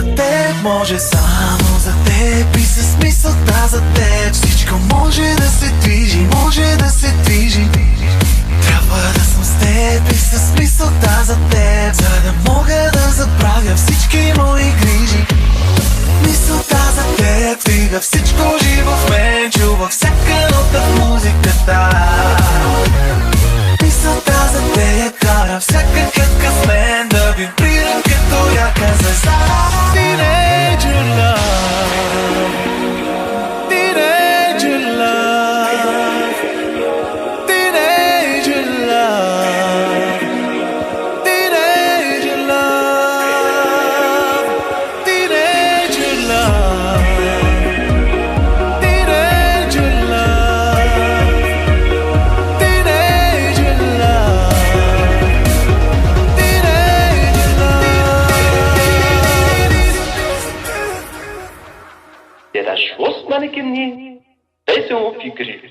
за теб, може само за теб и с мисълта за теб всичко може да се движи, може да се движи. Трябва да съм с теб и с мисълта за теб, за да мога да забравя всички мои грижи. Мисълта за теб двига всичко живо в мен, чува всяка нота в музиката. Мисълта за теб кара всяка клетка с мен да вибрира като яка звезда. Teenager love, teenager love, teenager love, teenager love, teenager love, teenager love, teenager love. Der Schluss, meine Kinder, das ist so viel Griff.